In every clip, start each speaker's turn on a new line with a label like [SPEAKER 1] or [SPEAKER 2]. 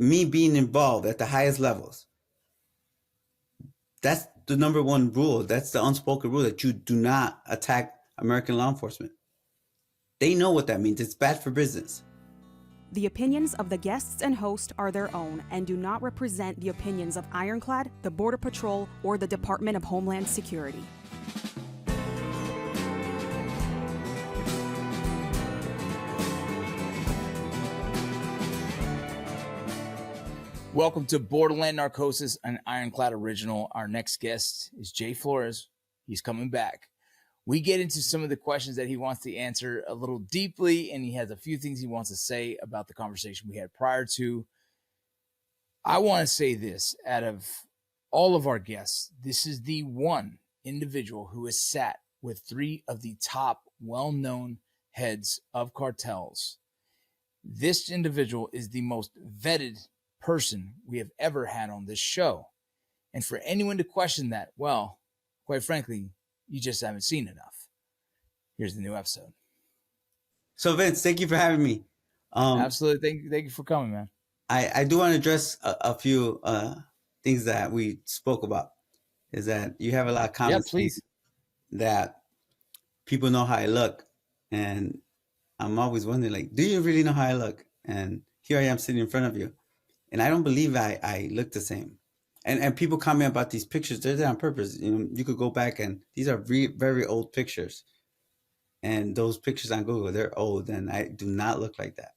[SPEAKER 1] me being involved at the highest levels, that's the number one rule. That's the unspoken rule, that you do not attack American law enforcement. They know what that means. It's bad for business.
[SPEAKER 2] The opinions of the guests and host are their own and do not represent the opinions of Ironclad, the Border Patrol, or the Department of Homeland Security.
[SPEAKER 3] Welcome to Borderland Narcosis, an Ironclad original. Our next guest is Jay Flores. He's coming back. We get into some of the questions that he wants to answer a little deeply, and he has a few things he wants to say about the conversation we had prior to. I want to say this, out of all of our guests, this is the one individual who has sat with three of the top well-known heads of cartels. This individual is the most vetted person we have ever had on this show. And for anyone to question that, well, quite frankly, you just haven't seen enough. Here's the new episode.
[SPEAKER 1] So Vince, thank you for having me.
[SPEAKER 3] Absolutely. Thank you for coming, man.
[SPEAKER 1] I do want to address a few things that we spoke about. Is that you have a lot of comments.
[SPEAKER 3] Yeah, please.
[SPEAKER 1] That people know how I look. And I'm always wondering, like, do you really know how I look? And here I am sitting in front of you. And I don't believe I look the same. And people comment about these pictures. They're there on purpose. You know, you could go back and these are very old pictures. And those pictures on Google, they're old, and I do not look like that.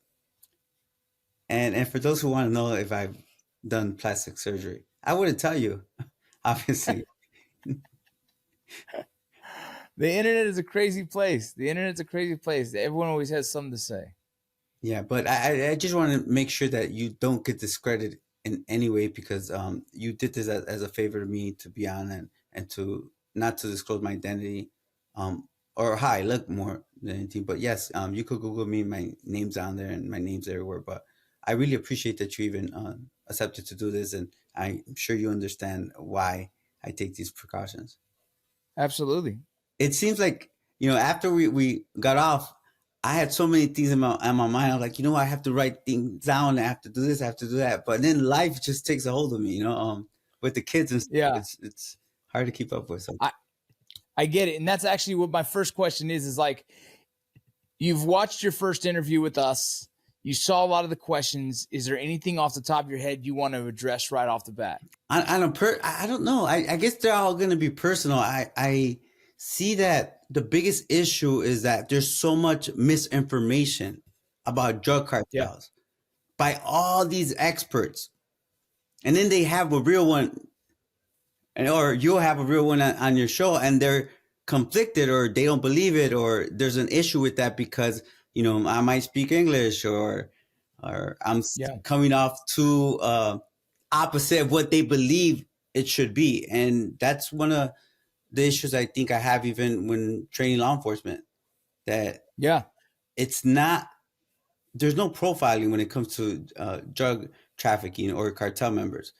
[SPEAKER 1] And for those who want to know if I've done plastic surgery, I wouldn't tell you, obviously.
[SPEAKER 3] The internet is a crazy place. Everyone always has something to say.
[SPEAKER 1] Yeah, but I just want to make sure that you don't get discredited in any way, because you did this as a favor to me to be on and to not to disclose my identity or how I look more than anything. But yes, you could Google me. My name's on there and my name's everywhere. But I really appreciate that you even accepted to do this. And I'm sure you understand why I take these precautions.
[SPEAKER 3] Absolutely.
[SPEAKER 1] It seems like, after we got off, I had so many things in my mind. I was like, I have to write things down. I have to do this. I have to do that. But then life just takes a hold of me, with the kids and stuff.
[SPEAKER 3] Yeah.
[SPEAKER 1] It's hard to keep up with. So.
[SPEAKER 3] I get it. And that's actually what my first question is like, you've watched your first interview with us. You saw a lot of the questions. Is there anything off the top of your head you want to address right off the bat? I
[SPEAKER 1] don't know. I guess they're all going to be personal. I see that the biggest issue is that there's so much misinformation about drug cartels by all these experts. And then they have a real one, or you'll have a real one on your show, and they're conflicted, or they don't believe it, or there's an issue with that because, I might speak English or I'm coming off too opposite of what they believe it should be. And that's one of the issues I think I have even when training law enforcement, that it's not, there's no profiling when it comes to drug trafficking or cartel members.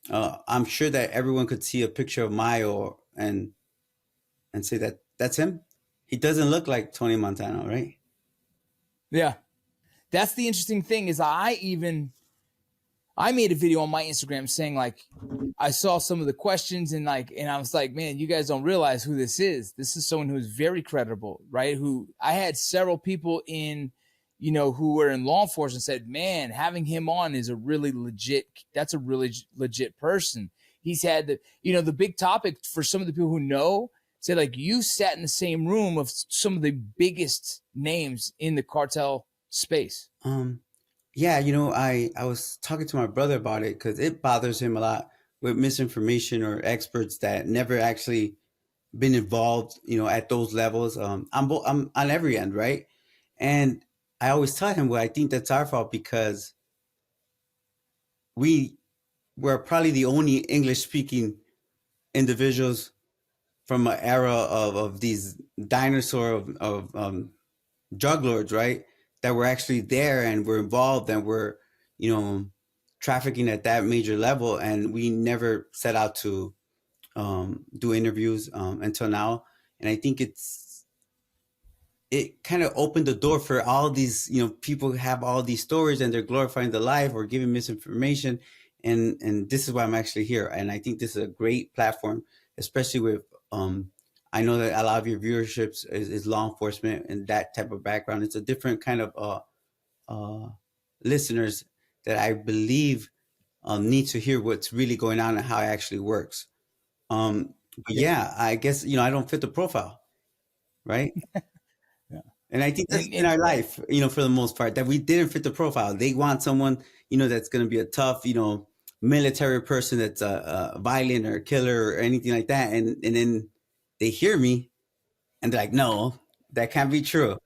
[SPEAKER 1] I'm sure that everyone could see a picture of Mayo and say that that's him. He doesn't look like Tony Montana, right?
[SPEAKER 3] Yeah. That's the interesting thing is I made a video on my Instagram saying, like, I saw some of the questions and I was like, man, you guys don't realize who this is. This is someone who's very credible, right? Who I had several people in, who were in law enforcement said, man, having him on is a really legit person. He's had the big topic for some of the people who know, say, like, you sat in the same room of some of the biggest names in the cartel space.
[SPEAKER 1] Yeah, I was talking to my brother about it because it bothers him a lot with misinformation or experts that never actually been involved, at those levels. I'm on every end, right? And I always tell him, well, I think that's our fault because we were probably the only English-speaking individuals from an era of these dinosaur of drug lords, right? That were actually there and were involved and were, trafficking at that major level. And we never set out to do interviews until now. And I think it kind of opened the door for all these, people have all these stories and they're glorifying the life or giving misinformation. And this is why I'm actually here. And I think this is a great platform, especially with, I know that a lot of your viewerships is law enforcement and that type of background. It's a different kind of uh, listeners that I believe need to hear what's really going on and how it actually works. But
[SPEAKER 3] Yeah.
[SPEAKER 1] yeah, I guess, I don't fit the profile, right?
[SPEAKER 3] Yeah.
[SPEAKER 1] And I think that's in
[SPEAKER 3] And
[SPEAKER 1] our life, for the most part, that we didn't fit the profile. They want someone, that's going to be a tough, military person that's violent or a killer or anything like that. And then they hear me and they're like, no, that can't be true.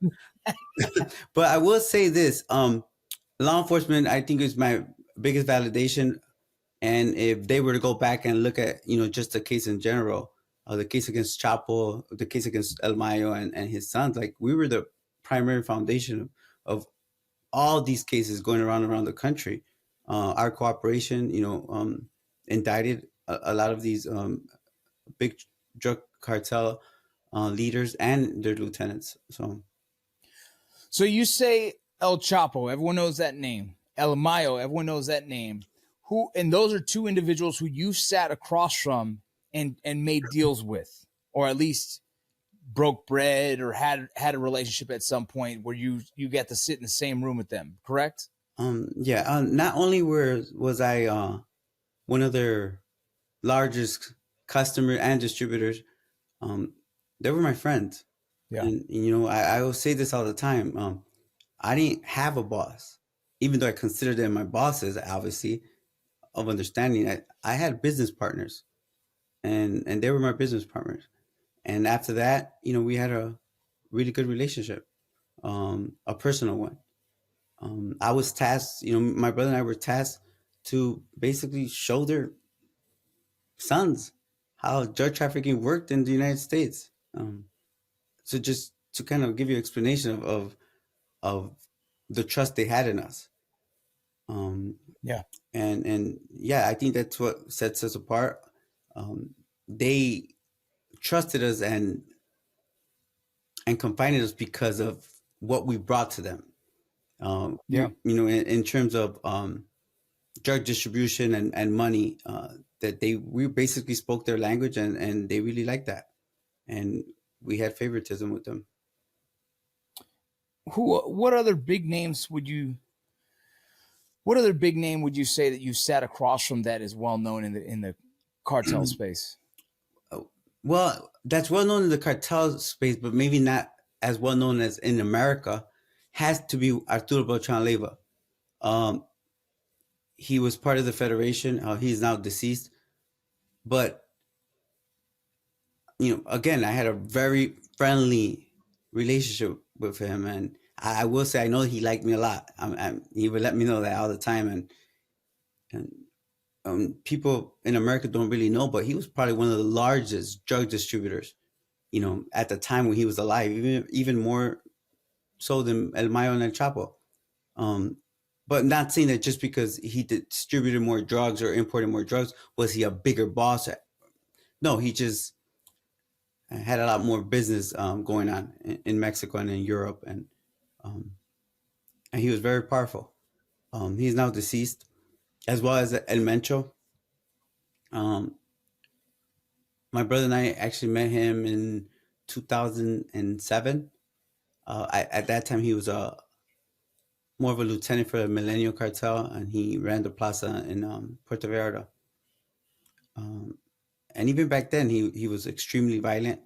[SPEAKER 1] But I will say this, law enforcement, I think, is my biggest validation. And if they were to go back and look at, just the case in general, the case against Chapo, the case against El Mayo and his sons, like we were the primary foundation of all these cases going around the country. Our cooperation, indicted a lot of these big drug cartel leaders and their lieutenants.
[SPEAKER 3] so you say El Chapo, everyone knows that name. El Mayo, everyone knows that name. And those are two individuals who you sat across from and made deals with, or at least broke bread or had a relationship at some point where you got to sit in the same room with them, correct?
[SPEAKER 1] Yeah. Not only was I one of their largest customer and distributors, um, they were my friends.
[SPEAKER 3] Yeah.
[SPEAKER 1] And I will say this all the time. I didn't have a boss, even though I considered them my bosses, obviously, of understanding. I had business partners, and they were my business partners. And after that, we had a really good relationship, a personal one. I was tasked, my brother and I were tasked to basically show their sons how drug trafficking worked in the United States. So just to kind of give you an explanation of the trust they had in us. Um,
[SPEAKER 3] Yeah.
[SPEAKER 1] and yeah, I think that's what sets us apart. They trusted us and confided us because of what we brought to them.
[SPEAKER 3] Yeah.
[SPEAKER 1] In terms of drug distribution and money, that we basically spoke their language and they really liked that, and we had favoritism with them.
[SPEAKER 3] What other big names would you What other big name would you say that you sat across from that is well known in the cartel space?
[SPEAKER 1] Well, that's well known in the cartel space, but maybe not as well known as in America. Has to be Arturo Beltran Leyva. Um, he was part of the Federation. He's now deceased, but again, I had a very friendly relationship with him, and I will say I know he liked me a lot. He would let me know that all the time, and people in America don't really know, but he was probably one of the largest drug distributors, at the time when he was alive, even more so than El Mayo and El Chapo. Um, but not saying that just because he distributed more drugs or imported more drugs was he a bigger boss. No, he just had a lot more business going on in Mexico and in Europe, um, and he was very powerful. He's now deceased, as well as El Mencho. Um, my brother and I actually met him in 2007. At that time, he was more of a lieutenant for the Millennial Cartel, and he ran the plaza in Puerto Vallarta. Um, and even back then, he was extremely violent.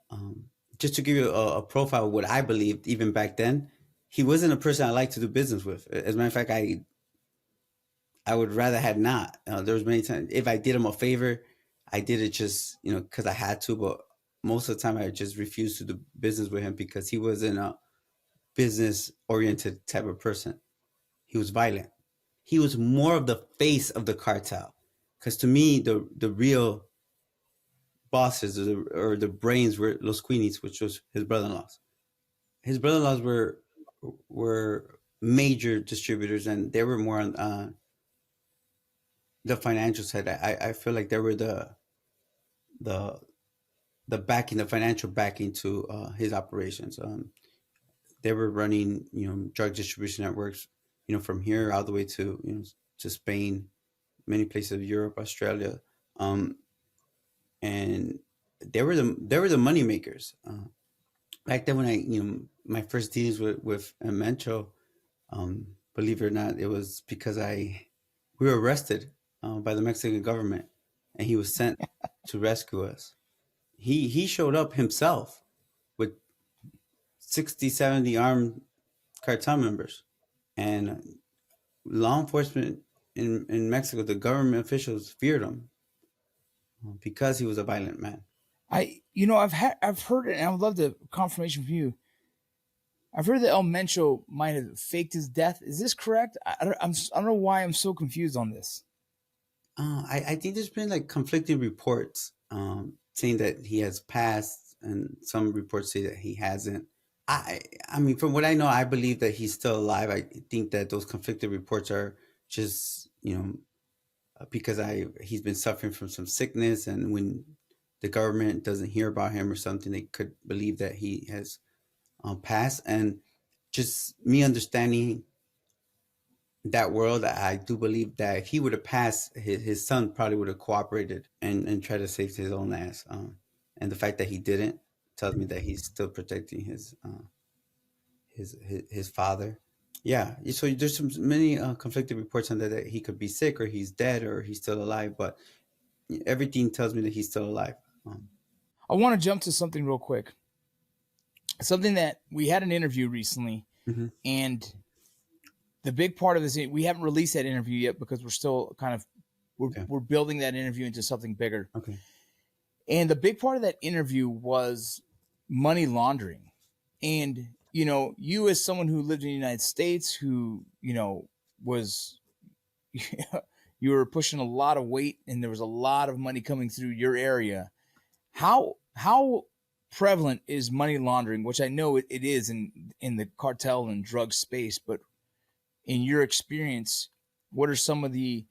[SPEAKER 1] Um, just to give you a profile of what I believed, even back then, he wasn't a person I liked to do business with. As a matter of fact, I would rather had not. There was many times if I did him a favor, I did it just because I had to. But most of the time, I just refused to do business with him because he wasn't a business oriented type of person. He was violent. He was more of the face of the cartel. Because to me, the real bosses or the brains were Los Queenies, which was his brother-in-laws. His brother-in-laws were major distributors, and they were more on the financial side. I feel like they were the the backing, the financial backing to his operations. They were running, drug distribution networks, from here all the way to, to Spain, many places of Europe, Australia, um, and they were the money makers. Back then, when my first dealings with Mencho, believe it or not, it was because we were arrested by the Mexican government, and he was sent to rescue us. He showed up himself with 60, 70 armed cartel members, and law enforcement in Mexico, the government officials feared him because he was a violent man.
[SPEAKER 3] I've heard it, and I would love the confirmation from you. I've heard that El Mencho might have faked his death. Is this correct? I don't know why I'm so confused on this.
[SPEAKER 1] I think there's been like conflicting reports saying that he has passed, and some reports say that he hasn't. I mean, from what I know, I believe that he's still alive. I think that those conflicted reports are just, because he's been suffering from some sickness, and when the government doesn't hear about him or something, they could believe that he has passed. And just me understanding that world, I do believe that if he would have passed, his son probably would have cooperated and tried to save his own ass. And the fact that he didn't tells me that he's still protecting his father. Yeah, so there's many conflicting reports on that he could be sick, or he's dead, or he's still alive. But everything tells me that he's still alive.
[SPEAKER 3] I want to jump to something real quick. Something that we had an interview recently,
[SPEAKER 1] Mm-hmm.
[SPEAKER 3] and the big part of this, we haven't released that interview yet because we're still we're building that interview into something bigger.
[SPEAKER 1] Okay.
[SPEAKER 3] And the big part of that interview was money laundering. And, you as someone who lived in the United States, who, was, you were pushing a lot of weight and there was a lot of money coming through your area. How prevalent is money laundering, which I know it is in the cartel and drug space, but in your experience, what are some of the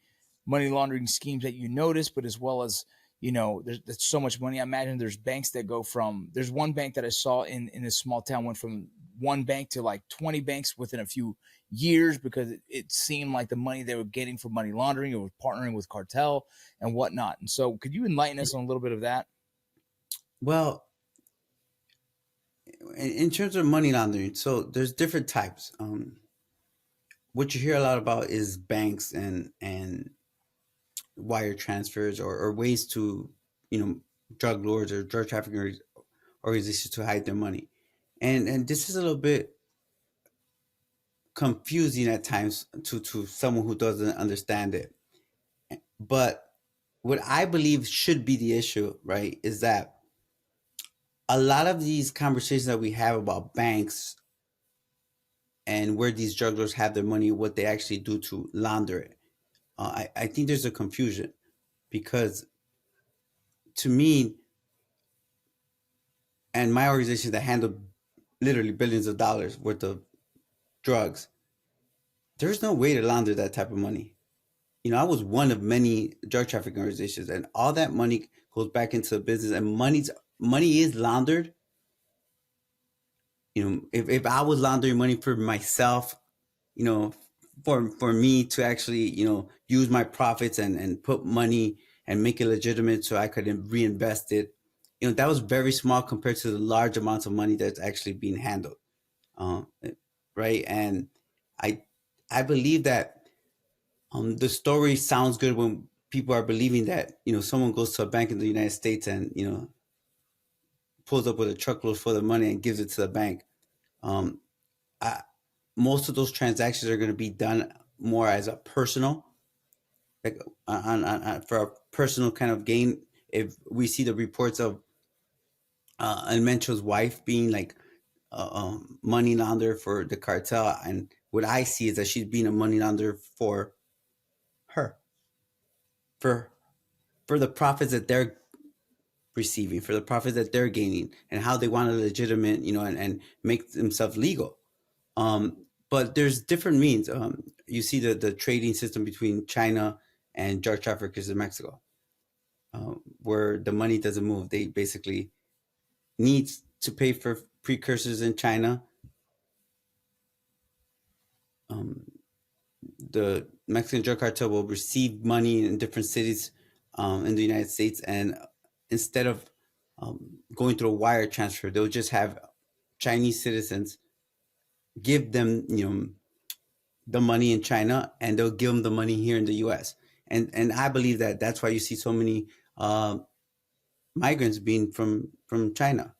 [SPEAKER 3] money laundering schemes that you notice, but as well as, there's so much money. I imagine there's banks that there's one bank that I saw in a small town went from one bank to like 20 banks within a few years because it seemed like the money they were getting for money laundering, it was partnering with cartel and whatnot. And so could you enlighten us on a little bit of that?
[SPEAKER 1] Well, in terms of money laundering, so there's different types. What you hear a lot about is banks and wire transfers, or ways to, drug lords or drug trafficking organizations to hide their money. And this is a little bit confusing at times to someone who doesn't understand it. But what I believe should be the issue, right, is that a lot of these conversations that we have about banks and where these drug lords have their money, what they actually do to launder it, I think there's a confusion, because to me and my organization that handle literally billions of dollars worth of drugs, there's no way to launder that type of money. I was one of many drug trafficking organizations, and all that money goes back into the business, and money is laundered. If I was laundering money for myself, for me to actually, use my profits and put money and make it legitimate so I could reinvest it, that was very small compared to the large amounts of money that's actually being handled. Uh, right. And I believe that the story sounds good when people are believing that, someone goes to a bank in the United States and, pulls up with a truckload full of money and gives it to the bank. Um, Most of those transactions are going to be done more as a personal, like for a personal kind of gain. If we see the reports of Mencho's wife being like money launderer for the cartel, and what I see is that she's being a money launderer for her, for the profits that they're receiving, for the profits that they're gaining, and how they want to legitimate, and make themselves legal. But there's different means. You see the trading system between China and drug traffickers in Mexico, where the money doesn't move. They basically needs to pay for precursors in China. The Mexican drug cartel will receive money in different cities in the United States, and instead of going through a wire transfer, they'll just have Chinese citizens give them, the money in China, and they'll give them the money here in the U.S. And I believe that that's why you see so many migrants being from China.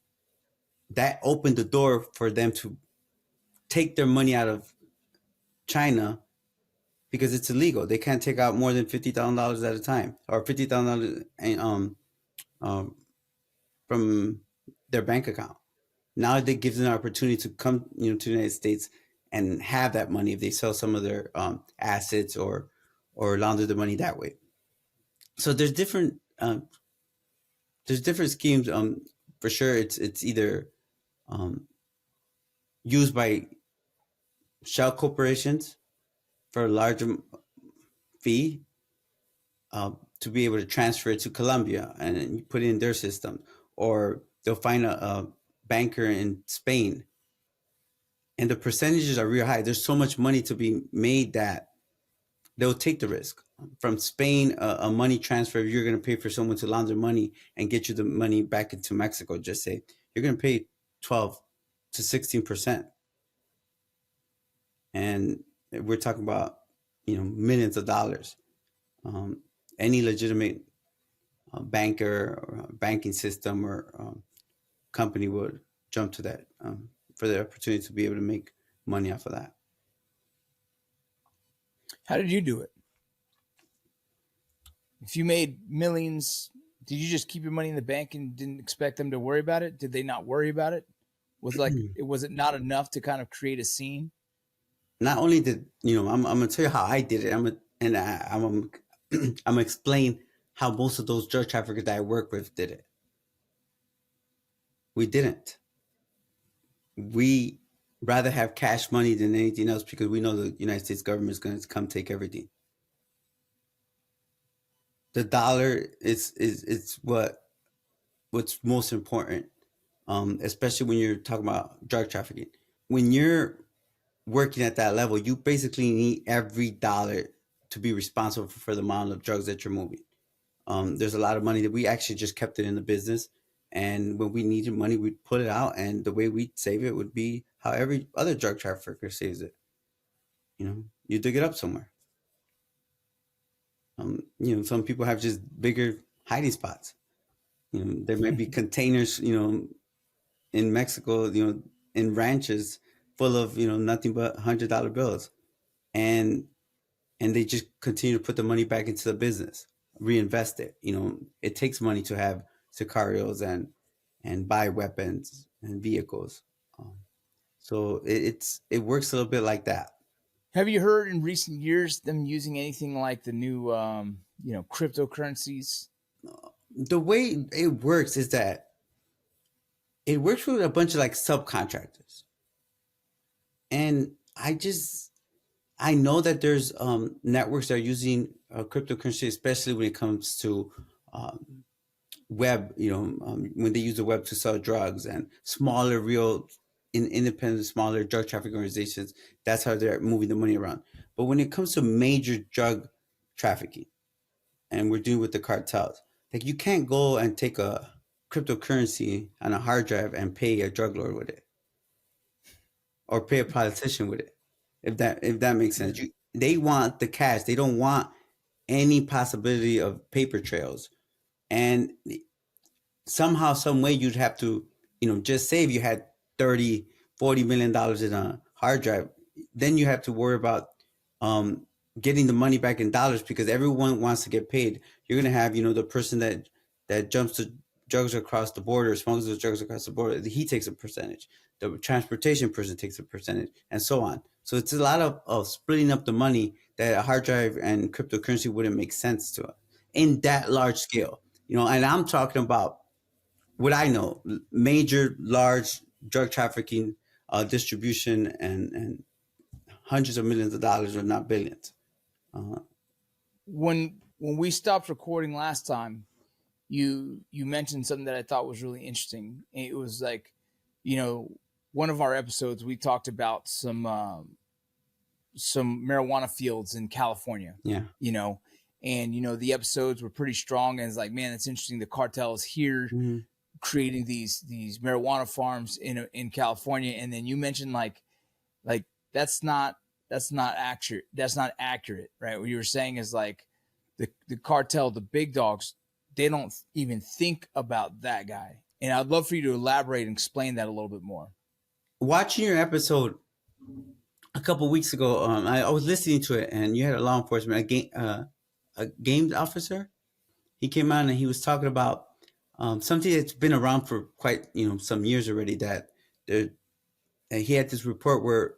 [SPEAKER 1] That opened the door for them to take their money out of China because it's illegal. They can't take out more than $50,000 at a time, or $50,000 from their bank account. Now it gives them an opportunity to come, to the United States and have that money if they sell some of their assets or launder the money that way. So there's different schemes. For sure, it's either used by shell corporations for a larger fee to be able to transfer it to Colombia and put it in their system, or they'll find a banker in Spain, and the percentages are real high. There's so much money to be made that they'll take the risk. From Spain, a money transfer, if you're going to pay for someone to launder money and get you the money back into Mexico, just say you're going to pay 12 to 16%. And we're talking about, millions of dollars. Any legitimate banker or banking system or company would jump to that for the opportunity to be able to make money off of that.
[SPEAKER 3] How did you do it? If you made millions, did you just keep your money in the bank and didn't expect them to worry about it? Did they not worry about it? Was it not enough to kind of create a scene?
[SPEAKER 1] Not only did I'm gonna tell you how I did it. I'm gonna explain how most of those drug traffickers that I work with did it. We didn't. We rather have cash money than anything else because we know the United States government is going to come take everything. The dollar is what's most important, especially when you're talking about drug trafficking. When you're working at that level, you basically need every dollar to be responsible for the amount of drugs that you're moving. There's a lot of money that we actually just kept it in the business, and when we needed money, we'd pull it out, and the way we'd save it would be how every other drug trafficker saves it. You dig it up somewhere. Some people have just bigger hiding spots. There might be containers, in Mexico, in ranches full of, nothing but $100 bills. And they just continue to put the money back into the business, reinvest it. It takes money to have sicarios and buy weapons and vehicles. So it works a little bit like that.
[SPEAKER 3] Have you heard in recent years them using anything like the new, cryptocurrencies?
[SPEAKER 1] The way it works is that it works with a bunch of like subcontractors. And I know that there's networks that are using cryptocurrency, especially when it comes to web, when they use the web to sell drugs, and smaller, real independent, smaller drug trafficking organizations. That's how they're moving the money around. But when it comes to major drug trafficking, and we're dealing with the cartels, like you can't go and take a cryptocurrency on a hard drive and pay a drug lord with it, or pay a politician with it. If that makes sense. They want the cash. They don't want any possibility of paper trails. And somehow, some way, you'd have to, just say if you had $30-40 million in a hard drive, then you have to worry about getting the money back in dollars, because everyone wants to get paid. You're going to have, the person that jumps the drugs across the border, smuggles the drugs across the border, he takes a percentage. The transportation person takes a percentage, and so on. So it's a lot of splitting up the money that a hard drive and cryptocurrency wouldn't make sense to us in that large scale. And I'm talking about what I know, major, large drug trafficking, distribution, and hundreds of millions of dollars, or not billions.
[SPEAKER 3] When we stopped recording last time, you mentioned something that I thought was really interesting. It was like, you know, one of our episodes we talked about some marijuana fields in California.
[SPEAKER 1] Yeah.
[SPEAKER 3] You know, and you know the episodes were pretty strong, and it's like, man, it's interesting. The cartel is here creating these marijuana farms in California, and then you mentioned like that's not accurate. That's not accurate, right? What you were saying is like the cartel, the big dogs, they don't even think about that guy. And I'd love for you to elaborate and explain that a little bit more.
[SPEAKER 1] Watching your episode a couple weeks ago, I was listening to it, and you had a law enforcement, a game officer. He came on and he was talking about something that's been around for quite some years already. That he had this report where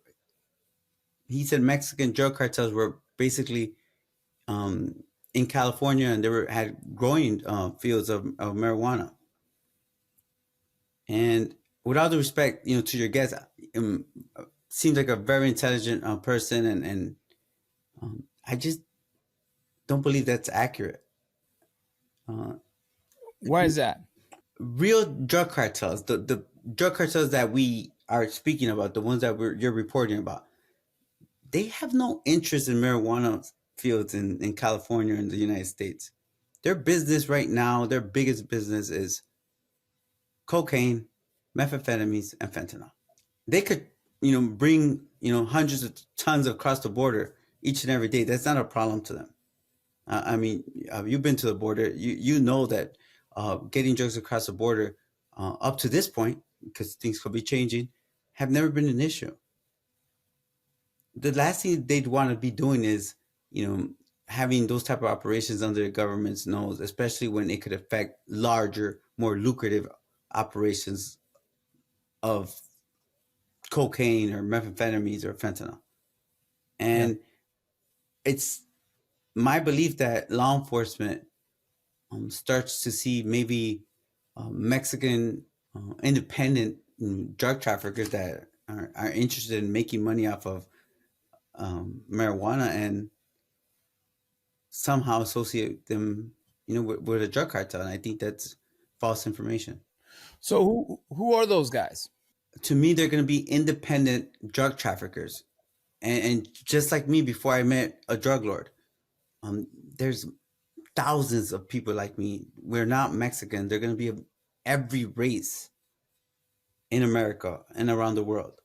[SPEAKER 1] he said Mexican drug cartels were basically in California, and they had growing fields of marijuana. And with all due respect, to your guest, seems like a very intelligent person, and I just don't believe that's accurate.
[SPEAKER 3] Why is that?
[SPEAKER 1] Real drug cartels, the drug cartels that we are speaking about, the ones that you're reporting about, they have no interest in marijuana fields in California and the United States. Their business right now, their biggest business is cocaine, methamphetamines, and fentanyl. They could, bring, hundreds of tons across the border each and every day. That's not a problem to them. I mean, you've been to the border. You know that getting drugs across the border up to this point, because things could be changing, have never been an issue. The last thing they'd want to be doing is, having those type of operations under the government's nose, especially when it could affect larger, more lucrative operations of cocaine or methamphetamines or fentanyl. And it's my belief that law enforcement starts to see maybe Mexican independent drug traffickers that are interested in making money off of marijuana, and somehow associate them, with a drug cartel. And I think that's false information.
[SPEAKER 3] So who are those guys?
[SPEAKER 1] To me, they're going to be independent drug traffickers. And just like me before I met a drug lord, there's thousands of people like me. We're not Mexican. They're going to be of every race in America and around the world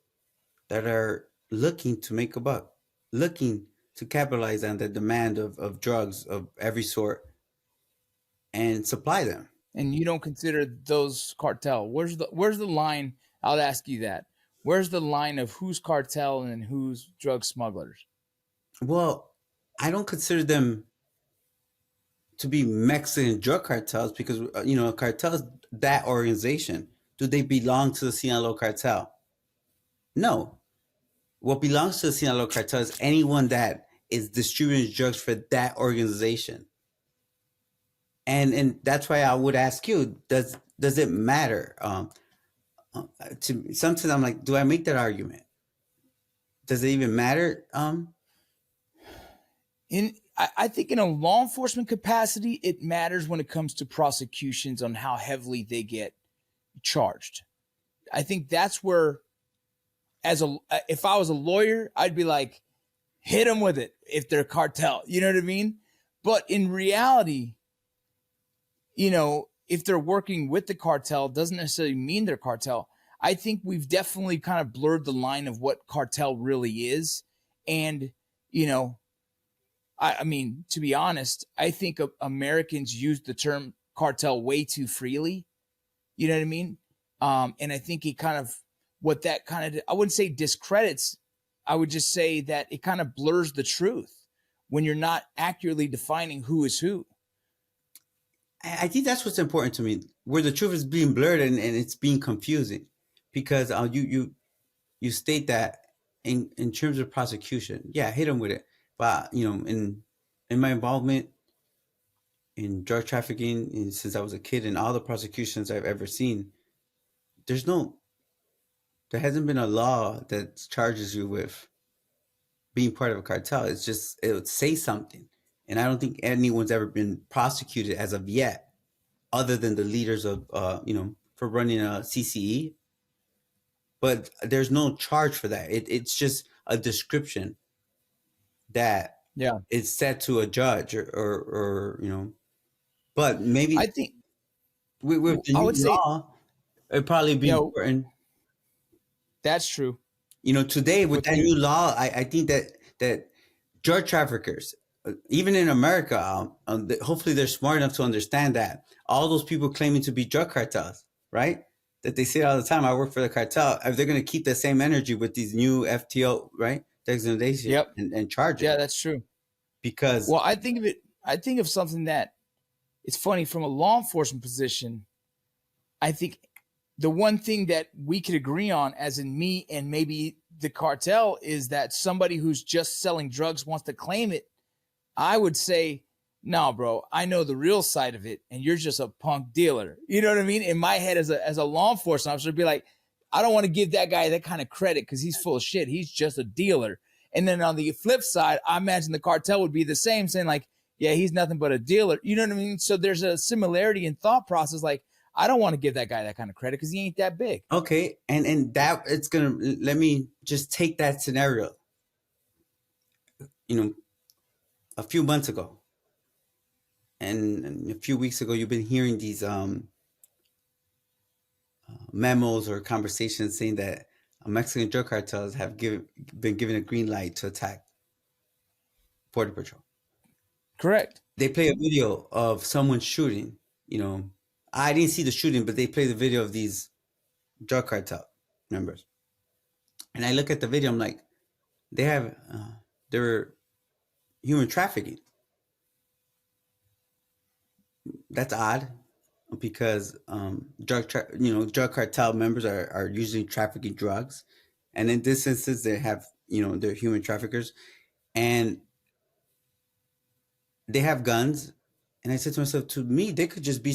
[SPEAKER 1] that are looking to make a buck, looking to capitalize on the demand of drugs of every sort and supply them.
[SPEAKER 3] And you don't consider those cartel? Where's the line? I'll ask you that. Where's the line of who's cartel and who's drug smugglers?
[SPEAKER 1] Well, I don't consider them to be Mexican drug cartels because, a cartel is that organization. Do they belong to the Sinaloa cartel? No. What belongs to the Sinaloa cartel is anyone that is distributing drugs for that organization. And that's why I would ask you, does it matter? Sometimes I'm like, do I make that argument? Does it even matter?
[SPEAKER 3] I think in a law enforcement capacity, it matters when it comes to prosecutions on how heavily they get charged. I think that's where, if I was a lawyer, I'd be like, hit them with it if they're cartel. You know what I mean? But in reality, if they're working with the cartel, doesn't necessarily mean they're cartel. I think we've definitely kind of blurred the line of what cartel really is. And, I mean, to be honest, I think Americans use the term cartel way too freely. You know what I mean? And I think it kind of, I wouldn't say discredits. I would just say that it kind of blurs the truth when you're not accurately defining who is who.
[SPEAKER 1] I think that's what's important to me, where the truth is being blurred and it's being confusing, because you state that in terms of prosecution, yeah, hit them with it. But in my involvement in drug trafficking since I was a kid, and all the prosecutions I've ever seen, there hasn't been a law that charges you with being part of a cartel. It's just, it would say something, and I don't think anyone's ever been prosecuted as of yet other than the leaders of, for running a CCE. But there's no charge for that. It's just a description that it's set to a judge or but maybe
[SPEAKER 3] I think
[SPEAKER 1] with the
[SPEAKER 3] I
[SPEAKER 1] new
[SPEAKER 3] would say,
[SPEAKER 1] law, it'd probably be important.
[SPEAKER 3] That's true.
[SPEAKER 1] Today with that new law, I think that drug traffickers, even in America, hopefully they're smart enough to understand that all those people claiming to be drug cartels, right? That they say all the time, I work for the cartel. If they're going to keep the same energy with these new FTO, right? Designation and charges.
[SPEAKER 3] Yeah, that's true.
[SPEAKER 1] Because
[SPEAKER 3] I think of something that it's funny from a law enforcement position. I think the one thing that we could agree on, as in me and maybe the cartel, is that somebody who's just selling drugs wants to claim it. I would say, no, bro, I know the real side of it, and you're just a punk dealer. You know what I mean? In my head, as a law enforcement officer, I'd be like, I don't want to give that guy that kind of credit because he's full of shit. He's just a dealer. And then on the flip side, I imagine the cartel would be the same, saying like, yeah, he's nothing but a dealer. You know what I mean? So there's a similarity in thought process. Like, I don't want to give that guy that kind of credit because he ain't that big.
[SPEAKER 1] Okay. And that it's going to, let me just take that scenario. A few months ago and a few weeks ago, you've been hearing these memos or conversations saying that Mexican drug cartels have been given a green light to attack Border Patrol.
[SPEAKER 3] Correct.
[SPEAKER 1] They play a video of someone shooting. I didn't see the shooting, but they play the video of these drug cartel members. And I look at the video, I'm like, they're human trafficking. That's odd because drug cartel members are usually trafficking drugs, and in this instance, they have they're human traffickers, and they have guns. And I said to myself, to me, they could just be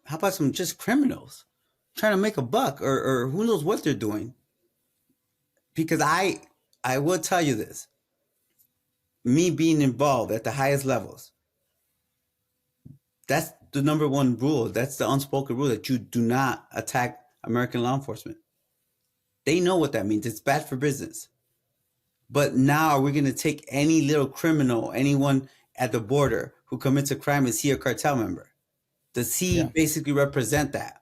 [SPEAKER 1] how about some just criminals trying to make a buck, or who knows what they're doing? Because I will tell you this, me being involved at the highest levels, that's the number one rule. That's the unspoken rule, that you do not attack American law enforcement. They know what that means. It's bad for business. But now are we going to take any little criminal, anyone at the border who commits a crime, is he a cartel member? Does he basically represent that?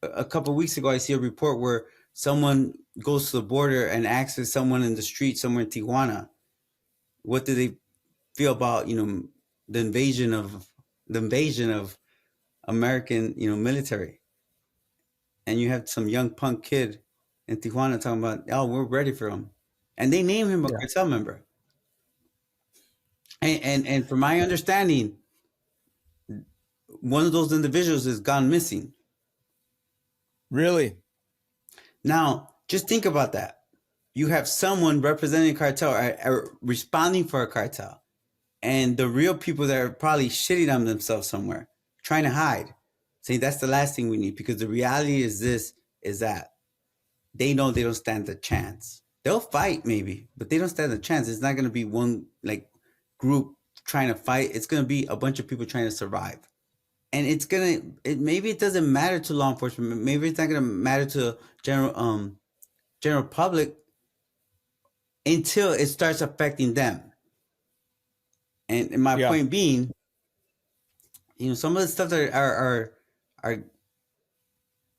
[SPEAKER 1] A couple of weeks ago, I see a report where someone goes to the border and asks someone in the street somewhere in Tijuana, what do they feel about, the invasion of American, military. And you have some young punk kid in Tijuana talking about, oh, we're ready for him. And they name him a cartel member. And from my understanding, one of those individuals has gone missing.
[SPEAKER 3] Really?
[SPEAKER 1] Now, just think about that. You have someone representing a cartel or responding for a cartel, and the real people that are probably shitting on themselves somewhere, trying to hide, saying that's the last thing we need, because the reality is that they know they don't stand a chance. They'll fight maybe, but they don't stand a chance. It's not going to be one group trying to fight. It's going to be a bunch of people trying to survive. And maybe it doesn't matter to law enforcement. Maybe it's not going to matter to general public until it starts affecting them. And my point being, some of the stuff that are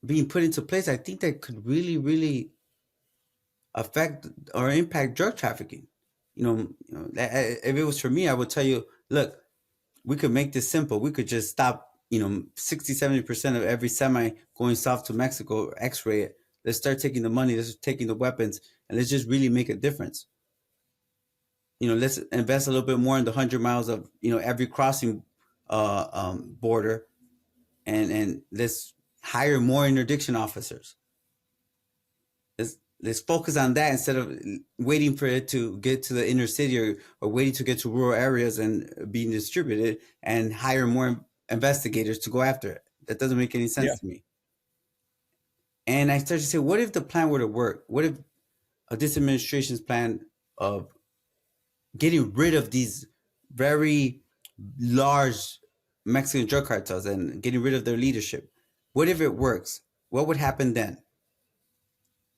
[SPEAKER 1] being put into place, I think that could really, really affect or impact drug trafficking. If it was for me, I would tell you, look, we could make this simple. We could just stop 60-70% of every semi going south to Mexico, x-ray it. Let's start taking the money, let's taking the weapons, and let's just really make a difference. Let's invest a little bit more in the 100 miles of, every crossing border, and let's hire more interdiction officers. Let's focus on that instead of waiting for it to get to the inner city or waiting to get to rural areas and being distributed, and hire more investigators to go after it. That doesn't make any sense to me. And I started to say, what if the plan were to work? What if this administration's plan of getting rid of these very large Mexican drug cartels and getting rid of their leadership. What if it works? What would happen then?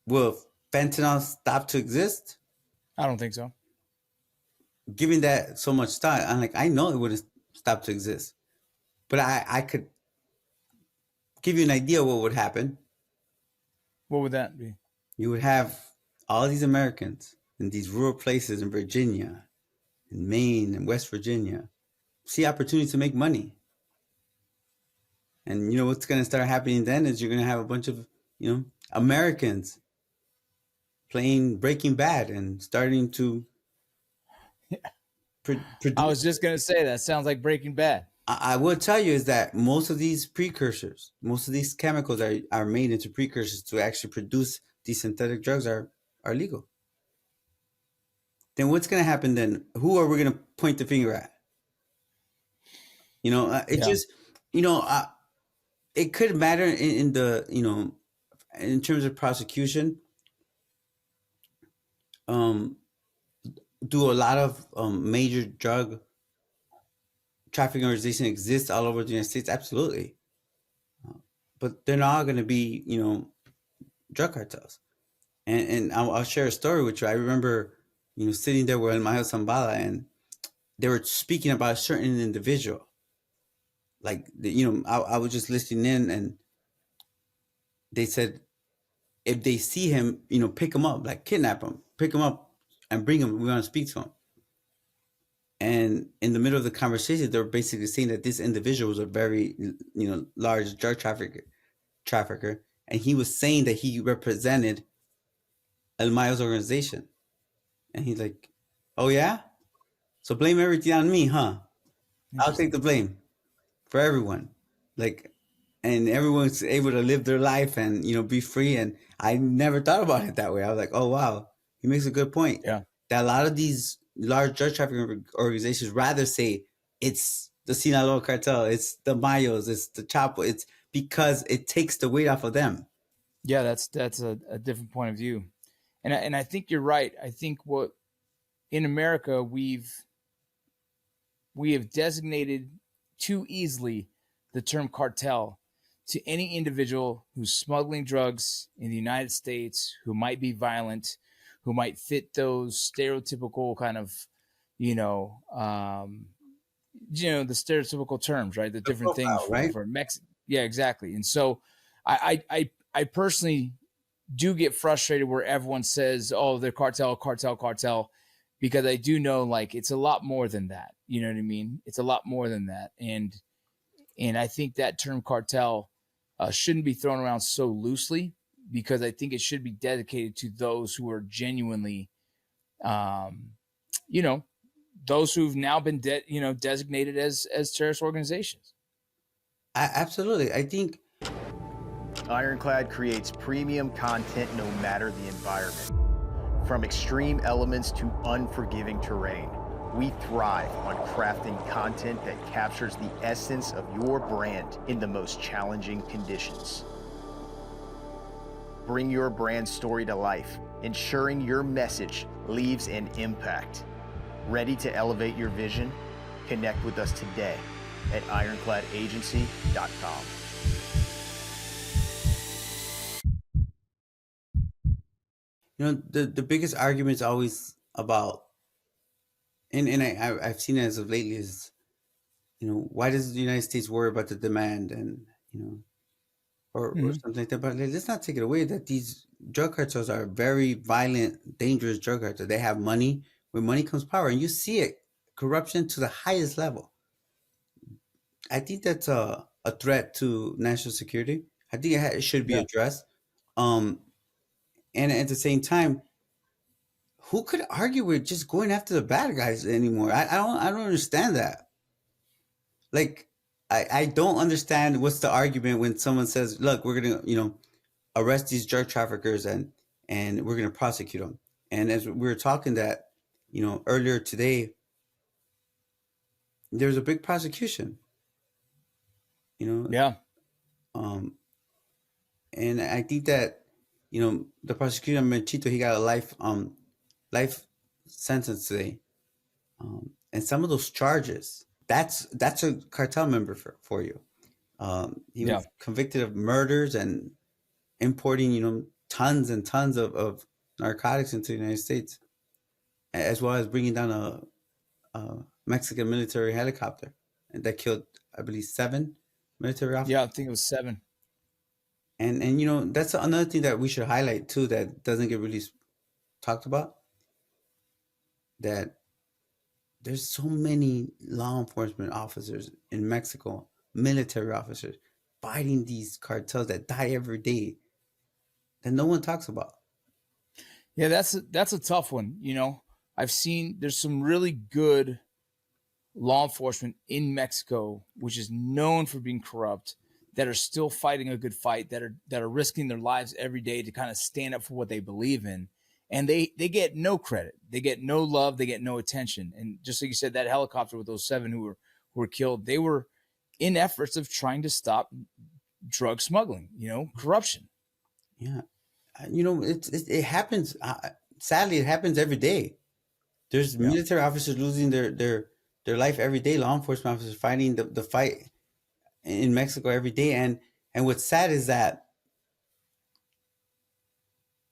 [SPEAKER 1] Will fentanyl stop to exist?
[SPEAKER 3] I don't think so.
[SPEAKER 1] Giving that so much thought, I'm like, I know it wouldn't stop to exist, but I could give you an idea what would happen.
[SPEAKER 3] What would that be?
[SPEAKER 1] You would have all these Americans in these rural places in Virginia, in Maine, and West Virginia see opportunities to make money. And you know what's going to start happening then is you're going to have a bunch of, Americans playing Breaking Bad and starting to.
[SPEAKER 3] I was just going to say that sounds like Breaking Bad.
[SPEAKER 1] I will tell you is that most of these precursors, most of these chemicals are made into precursors to actually produce these synthetic drugs are legal. Then what's going to happen then? Who are we going to point the finger at? Just, it could matter in the, in terms of prosecution. Do a lot of major drug trafficking organizations exist all over the United States? Absolutely. But they're not going to be, drug cartels. And I'll share a story with you. I remember, sitting there with Mayo Zambala, and they were speaking about a certain individual. Like, I was just listening in, and they said, if they see him, pick him up, like kidnap him, pick him up and bring him. We want to speak to him. And in the middle of the conversation, they were basically saying that this individual was a very, large drug trafficker. And he was saying that he represented El Mayo's organization. And he's like, oh, yeah? So blame everything on me, huh? I'll take the blame for everyone. Like, and everyone's able to live their life and, be free. And I never thought about it that way. I was like, oh, wow, he makes a good point.
[SPEAKER 3] Yeah.
[SPEAKER 1] That a lot of these large drug trafficking organizations rather say it's the Sinaloa cartel, it's the Mayos, it's the Chapo. It's because it takes the weight off of them.
[SPEAKER 3] Yeah, that's a different point of view. And I think you're right. I think what in America we have designated too easily the term cartel to any individual who's smuggling drugs in the United States, who might be violent, who might fit those stereotypical kind of, the stereotypical terms, right? The different
[SPEAKER 1] profile,
[SPEAKER 3] things
[SPEAKER 1] right?
[SPEAKER 3] for Mexico. Yeah, exactly. And so I personally do get frustrated where everyone says, oh, they're cartel, because I do know like it's a lot more than that. You know what I mean? It's a lot more than that. And I think that term cartel shouldn't be thrown around so loosely, because I think it should be dedicated to those who are genuinely, those who've now been designated as terrorist organizations.
[SPEAKER 1] Absolutely. I think
[SPEAKER 4] Ironclad creates premium content no matter the environment. From extreme elements to unforgiving terrain, we thrive on crafting content that captures the essence of your brand in the most challenging conditions. Bring your brand story to life, ensuring your message leaves an impact. Ready to elevate your vision? Connect with us today at ironcladagency.com.
[SPEAKER 1] The biggest argument is always about, and I've seen it as of lately, is, why does the United States worry about the demand and, or something like that? But let's not take it away that these drug cartels are very violent, dangerous drug cartels. They have money. With money comes power, and you see it, corruption to the highest level. I think that's a threat to national security. I think it should be addressed. And at the same time, who could argue with just going after the bad guys anymore? I don't understand that. Like, I don't understand what's the argument when someone says, look, we're gonna, arrest these drug traffickers and we're gonna prosecute them. And as we were talking that, earlier today, there was a big prosecution.
[SPEAKER 3] Yeah.
[SPEAKER 1] And I think that, the prosecutor Menchito, he got a life sentence today. And some of those charges, that's a cartel member for you. He
[SPEAKER 3] Yeah.
[SPEAKER 1] was convicted of murders and importing, tons and tons of narcotics into the United States, as well as bringing down a Mexican military helicopter that killed, I believe, 7 military officers.
[SPEAKER 3] Yeah, I think it was 7.
[SPEAKER 1] And that's another thing that we should highlight too that doesn't get really talked about. That there's so many law enforcement officers in Mexico, military officers, fighting these cartels that die every day that no one talks about.
[SPEAKER 3] Yeah, that's a tough one. I've seen there's some really good law enforcement in Mexico, which is known for being corrupt, that are still fighting a good fight, that are risking their lives every day to kind of stand up for what they believe in. And they get no credit. They get no love. They get no attention. And just like you said, that helicopter with those 7 who were killed, they were in efforts of trying to stop drug smuggling, corruption.
[SPEAKER 1] Yeah. It happens. Sadly, it happens every day. There's military officers losing their life every day. Law enforcement officers fighting the fight in Mexico every day. And what's sad is that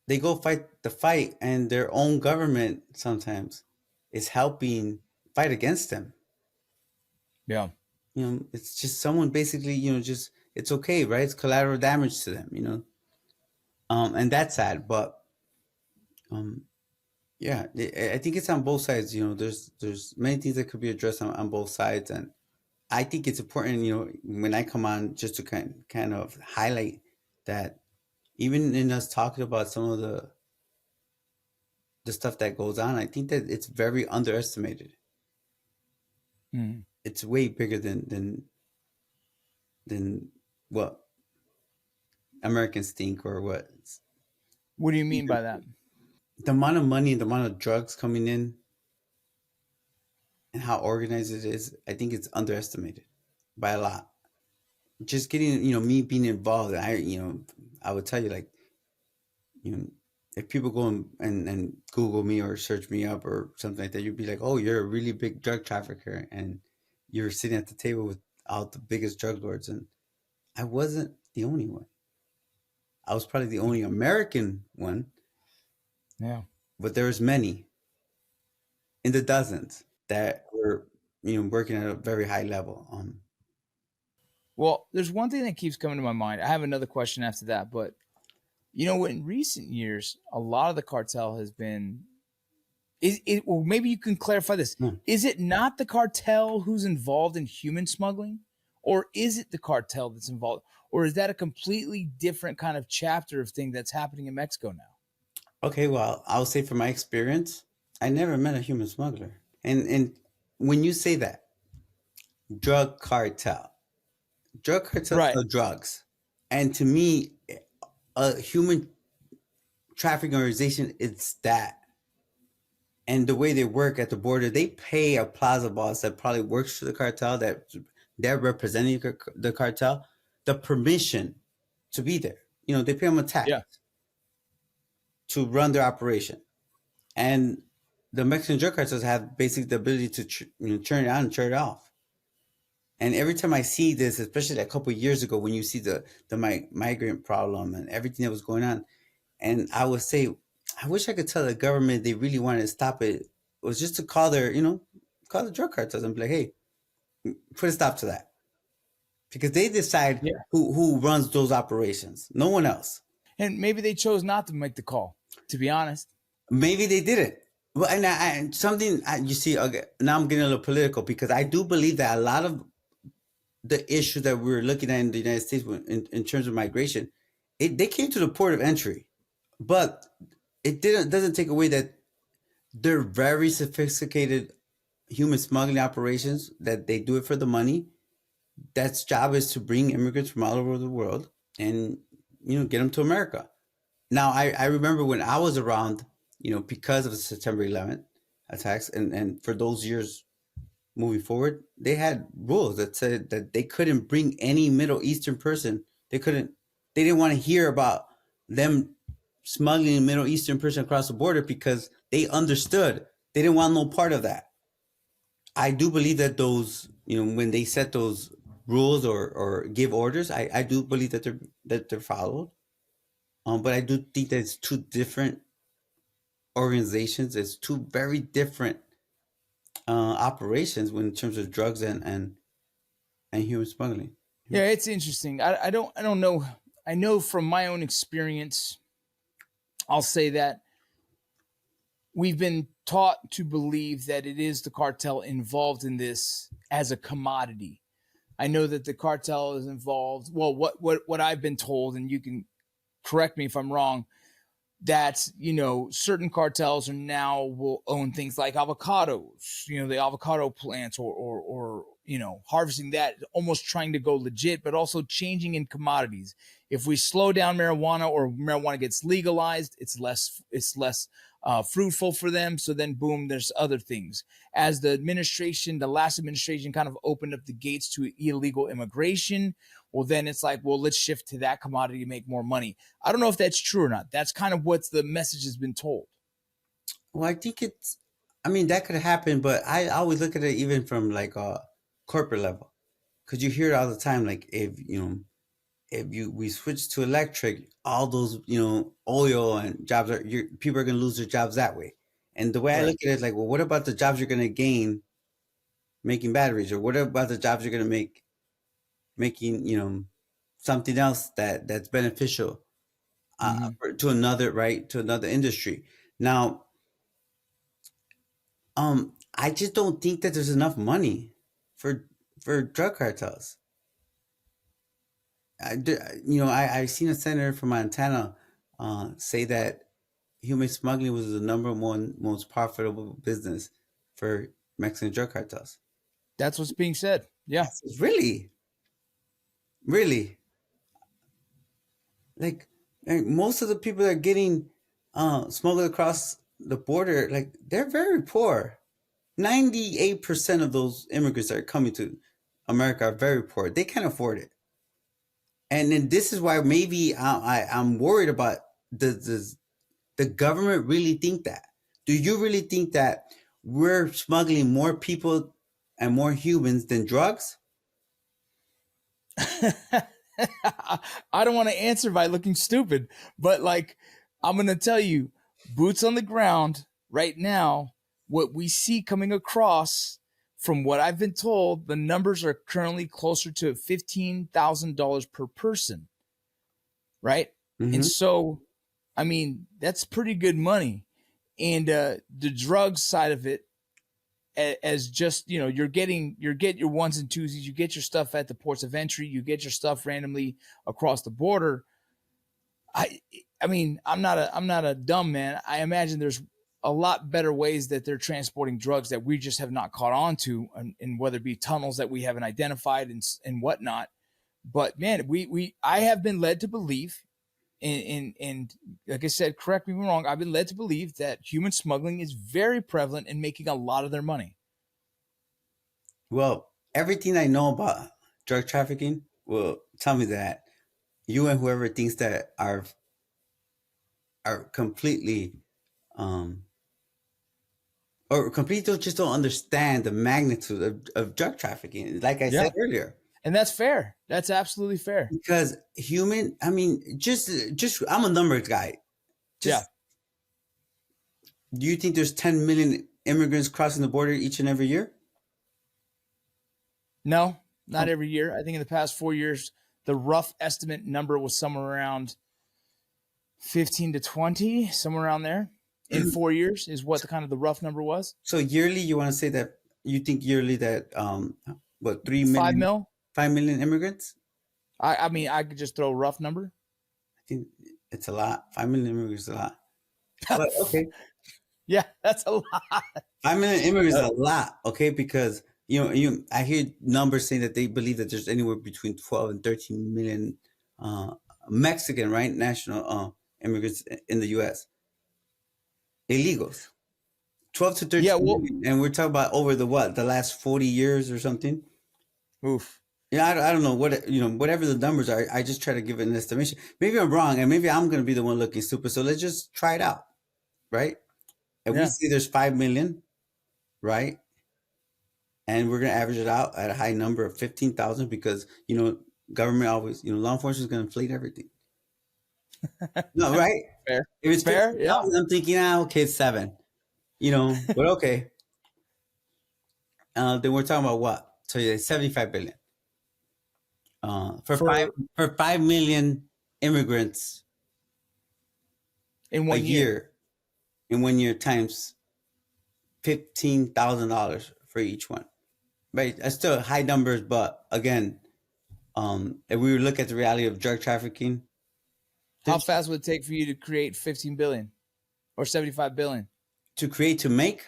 [SPEAKER 1] they go fight the fight, and their own government sometimes is helping fight against them.
[SPEAKER 3] Yeah.
[SPEAKER 1] It's just someone basically, just, it's okay, right? It's collateral damage to them, and that's sad. But yeah, I think it's on both sides. There's many things that could be addressed on both sides, and I think it's important, when I come on, just to kind of highlight that even in us talking about some of the stuff that goes on, I think that it's very underestimated.
[SPEAKER 3] Mm-hmm.
[SPEAKER 1] It's way bigger than what Americans think, or what.
[SPEAKER 3] What do you mean by that?
[SPEAKER 1] The amount of money, the amount of drugs coming in, and how organized it is, I think it's underestimated by a lot. Just getting, me being involved, I would tell you, like, if people go and Google me or search me up or something like that, you'd be like, oh, you're a really big drug trafficker, and you're sitting at the table with all the biggest drug lords. And I wasn't the only one. I was probably the only American one.
[SPEAKER 3] Yeah.
[SPEAKER 1] But there was many, in the dozens, that were, working at a very high level.
[SPEAKER 3] Well, there's one thing that keeps coming to my mind. I have another question after that, but in recent years, a lot of the cartel has been. Or maybe you can clarify this. Is it not the cartel who's involved in human smuggling, or is it the cartel that's involved, or is that a completely different kind of chapter of thing that's happening in Mexico now?
[SPEAKER 1] Okay, well, I'll say from my experience, I never met a human smuggler. And when you say that, drug cartels
[SPEAKER 3] Right.
[SPEAKER 1] are drugs. And to me, a human trafficking organization, it's that. And the way they work at the border, they pay a plaza boss that probably works for the cartel, that they're representing the cartel, the permission to be there. They pay them a tax to run their operation. And the Mexican drug cartels have basically the ability to turn it on and turn it off. And every time I see this, especially a couple of years ago, when you see the migrant problem and everything that was going on, and I would say, I wish I could tell the government they really wanted to stop it. It was just to call call the drug cartels and be like, hey, put a stop to that. Because they decide who runs those operations. No one else.
[SPEAKER 3] And maybe they chose not to make the call, to be honest.
[SPEAKER 1] Maybe they didn't. Well, and you see, okay, now I'm getting a little political, because I do believe that a lot of the issues that we're looking at in the United States in terms of migration, they came to the port of entry. But it doesn't take away that they're very sophisticated human smuggling operations, that they do it for the money. That's job is to bring immigrants from all over the world and, get them to America. Now, I remember when I was around, because of the September 11th attacks, and for those years moving forward, they had rules that said that they couldn't bring any Middle Eastern person. They didn't want to hear about them smuggling a Middle Eastern person across the border, because they understood they didn't want no part of that. I do believe that those, when they set those rules or give orders, I do believe that they're followed. But I do think that it's two different organizations. It's two very different operations when in terms of drugs and human smuggling.
[SPEAKER 3] Yeah, it's interesting. I don't know. I know from my own experience, I'll say that we've been taught to believe that it is the cartel involved in this as a commodity. I know that the cartel is involved. Well, what I've been told, and you can correct me if I'm wrong, that certain cartels are now will own things like avocados, the avocado plants, or harvesting that, almost trying to go legit, but also changing in commodities. If we slow down marijuana, or marijuana gets legalized, it's less fruitful for them. So then boom, there's other things. As the last administration kind of opened up the gates to illegal immigration, well, then it's like, well, let's shift to that commodity to make more money. I don't know if that's true or not. That's kind of what the message has been told.
[SPEAKER 1] Well, I think that could happen, but I always look at it even from like a corporate level, because you hear it all the time. Like we switch to electric, all those oil and jobs people are going to lose their jobs that way. And the way I look at it is like, well, what about the jobs you're going to gain making batteries, or what about the jobs you're going to make making something else that's beneficial to another industry. Now, I just don't think that there's enough money for drug cartels. I seen a senator from Montana say that human smuggling was the number one most profitable business for Mexican drug cartels.
[SPEAKER 3] That's what's being said. Yeah.
[SPEAKER 1] Really? Really? Like most of the people that are getting smuggled across the border, like, they're very poor. 98% of those immigrants that are coming to America are very poor. They can't afford it. And then this is why maybe I'm worried about the government really think that. Do you really think that we're smuggling more people and more humans than drugs?
[SPEAKER 3] I don't want to answer by looking stupid, but like, I'm going to tell you, boots on the ground right now, what we see coming across, from what I've been told, the numbers are currently closer to $15,000 per person. Right.
[SPEAKER 1] Mm-hmm.
[SPEAKER 3] And so, I mean, that's pretty good money. And the drug side of it, as just, you get your ones and twosies, you get your stuff at the ports of entry, you get your stuff randomly across the border. I mean, I'm not a dumb man. I imagine there's a lot better ways that they're transporting drugs that we just have not caught on to, and whether it be tunnels that we haven't identified and whatnot. But man, I have been led to believe, and like I said, correct me if I'm wrong, I've been led to believe that human smuggling is very prevalent in making a lot of their money.
[SPEAKER 1] Well, everything I know about drug trafficking will tell me that you and whoever thinks that are completely or completely just don't understand the magnitude of drug trafficking, like I said earlier.
[SPEAKER 3] And that's fair. That's absolutely fair.
[SPEAKER 1] Because just I'm a numbers guy. Do you think there's 10 million immigrants crossing the border each and every year?
[SPEAKER 3] No, not every year. I think in the past 4 years, the rough estimate number was somewhere around 15 to 20, somewhere around there. In 4 years is what the rough number was.
[SPEAKER 1] So yearly, you want to say that you think yearly that 3 million, 5 million immigrants?
[SPEAKER 3] I mean, I could just throw a rough number.
[SPEAKER 1] I think it's a lot. 5 million immigrants is a lot. But okay.
[SPEAKER 3] Yeah, that's a lot.
[SPEAKER 1] 5 million immigrants is a lot, okay? Because I hear numbers saying that they believe that there's anywhere between 12 and 13 million Mexican, right, national immigrants in the U.S. Illegals. 12 to 13 million. And we're talking about over the last 40 years or something.
[SPEAKER 3] Oof.
[SPEAKER 1] Yeah, I don't know whatever the numbers are. I just try to give it an estimation. Maybe I'm wrong, and maybe I'm going to be the one looking stupid. So let's just try it out, right? If we see there's 5 million, right? and we're gonna average it out at a high number of 15,000 because government always law enforcement is gonna inflate everything. No, right?
[SPEAKER 3] Fair.
[SPEAKER 1] If it's
[SPEAKER 3] Fair,
[SPEAKER 1] 15,000,
[SPEAKER 3] yeah.
[SPEAKER 1] I'm thinking, okay, it's 7. But okay. Then we're talking about what? So yeah, 75 billion. For
[SPEAKER 3] For
[SPEAKER 1] 5 million immigrants
[SPEAKER 3] in
[SPEAKER 1] a
[SPEAKER 3] 1 year.
[SPEAKER 1] year, in 1 year times $15,000 for each one. Right? That's still high numbers, but again, if we look at the reality of drug trafficking,
[SPEAKER 3] How fast would it take for you to create 15 billion or 75 billion?
[SPEAKER 1] to make?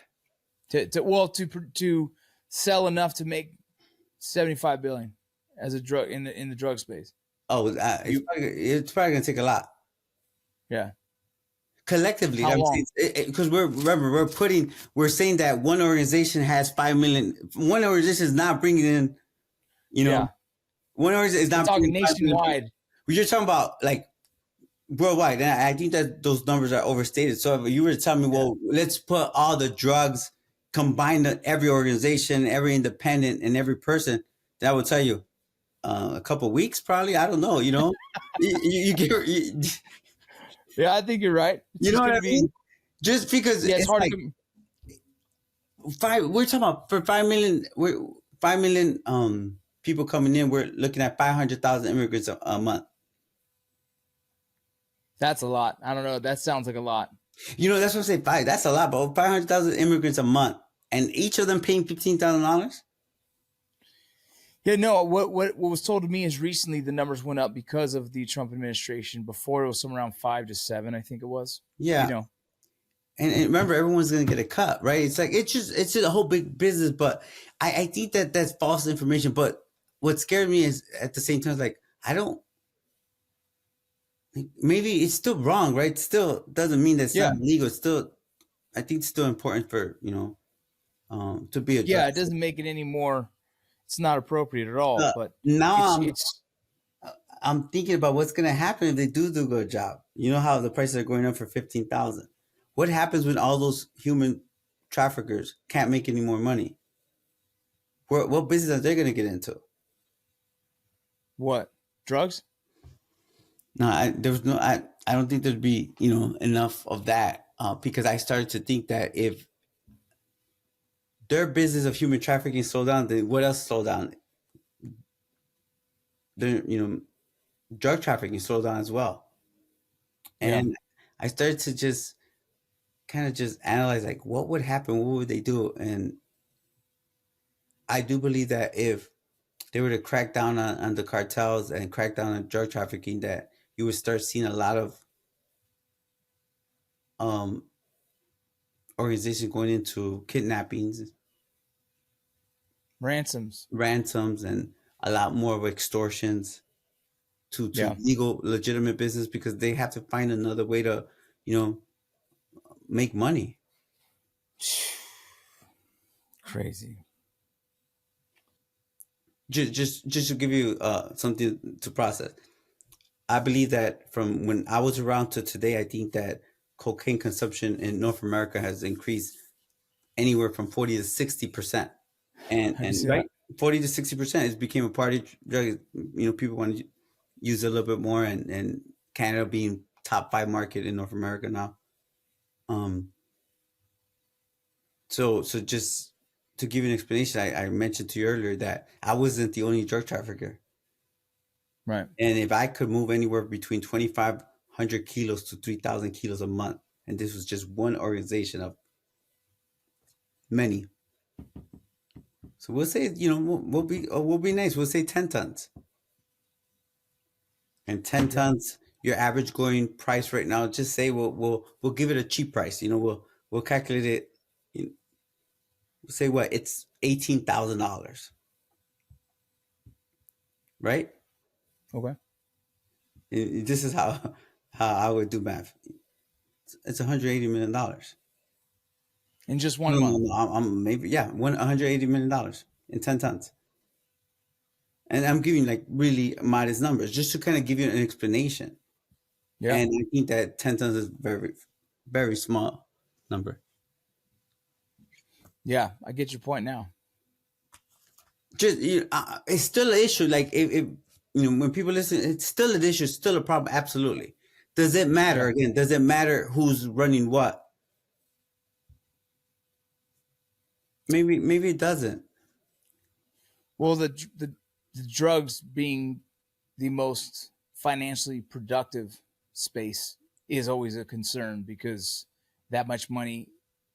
[SPEAKER 3] To sell enough to make 75 billion as a drug in the drug space.
[SPEAKER 1] Oh, it's probably going to take a lot.
[SPEAKER 3] Yeah.
[SPEAKER 1] Collectively,
[SPEAKER 3] How long?
[SPEAKER 1] Because we're saying that one organization has 5 million. One organization is not bringing in,
[SPEAKER 3] Yeah.
[SPEAKER 1] one organization is
[SPEAKER 3] We're
[SPEAKER 1] not
[SPEAKER 3] talking
[SPEAKER 1] bringing 5 million people.
[SPEAKER 3] nationwide.
[SPEAKER 1] We're just talking about like worldwide, and I think that those numbers are overstated. So if you were to tell me, well, let's put all the drugs combined in every organization, every independent, and every person, that would tell you a couple of weeks, probably. I don't know. You get.
[SPEAKER 3] Yeah, I think you're right.
[SPEAKER 1] You know what I mean? Just because
[SPEAKER 3] it's hard
[SPEAKER 1] like we're talking about for 5 million, 5 million people coming in. We're looking at 500,000 immigrants a month.
[SPEAKER 3] That's a lot. I don't know. That sounds like a lot.
[SPEAKER 1] That's what I'm saying. That's a lot, but 500,000 immigrants a month, and each of them paying $15,000.
[SPEAKER 3] Yeah, no. What was told to me is recently the numbers went up because of the Trump administration. Before it was somewhere around 5 to 7, I think it was.
[SPEAKER 1] Yeah. And remember, everyone's going to get a cut, right? It's like it's just a whole big business. But I think that that's false information. But what scared me is at the same time, like maybe it's still wrong, right? It still doesn't mean that it's not legal. It's still, I think it's still important for to be addressed.
[SPEAKER 3] Yeah, it doesn't make it any more. It's not appropriate at all. But
[SPEAKER 1] now I'm thinking about what's going to happen if they do a good job. You know how the prices are going up for 15,000. What happens when all those human traffickers can't make any more money? What business are they going to get into?
[SPEAKER 3] What? Drugs?
[SPEAKER 1] No, I don't think there'd be enough of that because I started to think that if their business of human trafficking slowed down, then what else slowed down? Drug trafficking slowed down as well. And I started to just analyze like what would happen, what would they do? And I do believe that if they were to crack down on the cartels and crack down on drug trafficking, that you would start seeing a lot of organizations going into kidnappings,
[SPEAKER 3] ransoms,
[SPEAKER 1] and a lot more of extortions to legal, legitimate business because they have to find another way to, make money.
[SPEAKER 3] Crazy.
[SPEAKER 1] Just to give you something to process. I believe that from when I was around to today, I think that cocaine consumption in North America has increased anywhere from 40 to 60%. And right, 40 to 60% has became a party drug. People want to use it a little bit more, and Canada being top 5 market in North America now. So just to give you an explanation, I mentioned to you earlier that I wasn't the only drug trafficker.
[SPEAKER 3] Right.
[SPEAKER 1] And if I could move anywhere between 2,500 kilos to 3,000 kilos a month, and this was just one organization of many. So we'll say, we'll be nice. We'll say 10 tons. And 10 tons, your average going price right now, just say we'll give it a cheap price. We'll calculate it. We'll say what? It's $18,000. Right?
[SPEAKER 3] Okay.
[SPEAKER 1] This is how I would do math. It's $180 million.
[SPEAKER 3] In just 1 month?
[SPEAKER 1] I'm maybe, $180 million in 10 tons. And I'm giving like really modest numbers just to kind of give you an explanation. Yeah. And I think that 10 tons is very, very small number.
[SPEAKER 3] Yeah, I get your point now.
[SPEAKER 1] just it's still an issue. Like if when people listen, it's still an issue, it's still a problem. Absolutely. Does it matter?
[SPEAKER 3] Yeah.
[SPEAKER 1] Again, does it matter who's running what? Maybe it doesn't.
[SPEAKER 3] Well, the drugs being the most financially productive space is always a concern, because that much money,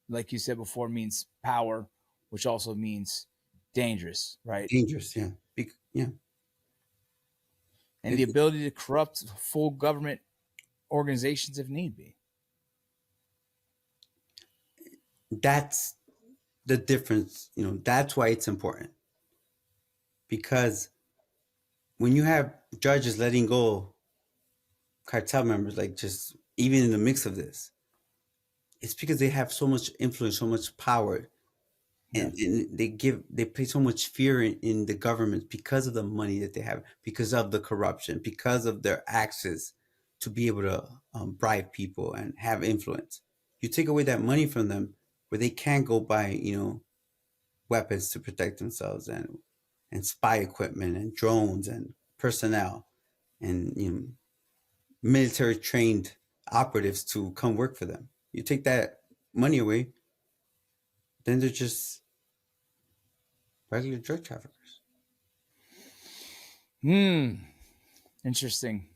[SPEAKER 3] like you said before, means power, which also means dangerous, right?
[SPEAKER 1] Dangerous, yeah. Yeah.
[SPEAKER 3] And the ability to corrupt full government organizations if need be.
[SPEAKER 1] That's the difference. That's why it's important. Because when you have judges letting go cartel members, like just even in the mix of this, it's because they have so much influence, so much power, and they place so much fear in the government because of the money that they have, because of the corruption, because of their access to be able to bribe people and have influence. You take away that money from them, where they can't go buy weapons to protect themselves, and spy equipment and drones and personnel and military trained operatives to come work for them. You take that money away, then they're just regular drug traffickers.
[SPEAKER 3] Interesting.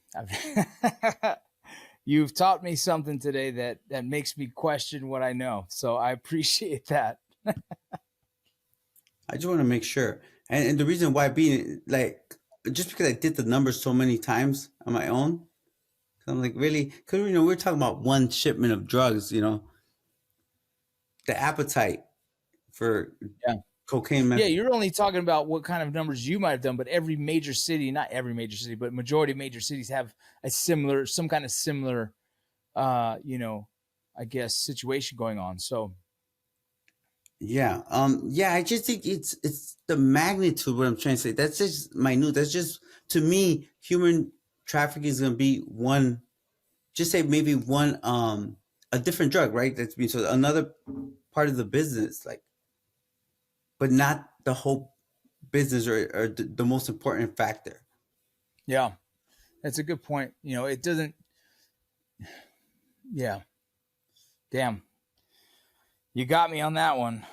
[SPEAKER 3] You've taught me something today that makes me question what I know. So I appreciate that.
[SPEAKER 1] I just want to make sure. And the reason why being like, just because I did the numbers so many times on my own, I'm like, really? Because, we're talking about one shipment of drugs, the appetite for cocaine.
[SPEAKER 3] Yeah, you're only talking about what kind of numbers you might have done, but every major city, not every major city, but majority of major cities have some kind of similar, I guess, situation going on. So.
[SPEAKER 1] Yeah. I just think it's the magnitude. What I'm trying to say. That's just minute. That's just, to me, human trafficking is going to be one. Just say maybe one, a different drug, right? That's being so another part of the business, like, but not the whole business or the most important factor.
[SPEAKER 3] Yeah, that's a good point. It doesn't. Yeah. Damn. You got me on that one.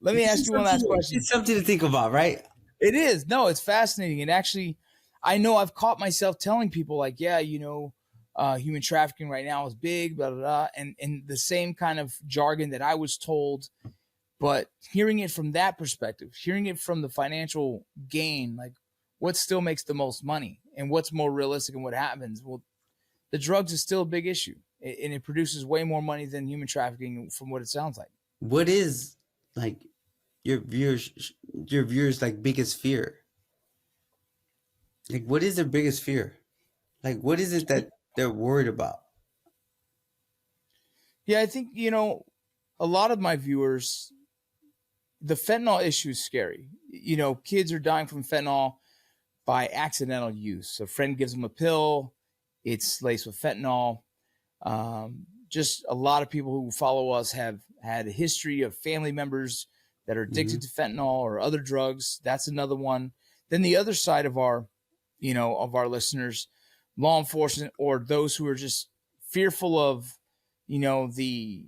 [SPEAKER 3] Let me ask you one last question.
[SPEAKER 1] It's something to think about, right?
[SPEAKER 3] It is. No, it's fascinating. And actually, I know I've caught myself telling people like, yeah, human trafficking right now is big, blah, blah, blah. And the same kind of jargon that I was told, but hearing it from that perspective, hearing it from the financial gain, like what still makes the most money and what's more realistic and what happens. Well, the drugs is still a big issue, and it produces way more money than human trafficking from what it sounds like.
[SPEAKER 1] What is like your viewers like biggest fear? Like, what is their biggest fear? Like, what is it that they're worried about?
[SPEAKER 3] Yeah, I think, a lot of my viewers, the fentanyl issue is scary. Kids are dying from fentanyl by accidental use. A friend gives them a pill, it's laced with fentanyl. Just a lot of people who follow us have had a history of family members that are addicted to fentanyl or other drugs. That's another one. Then the other side of our listeners, law enforcement, or those who are just fearful of, the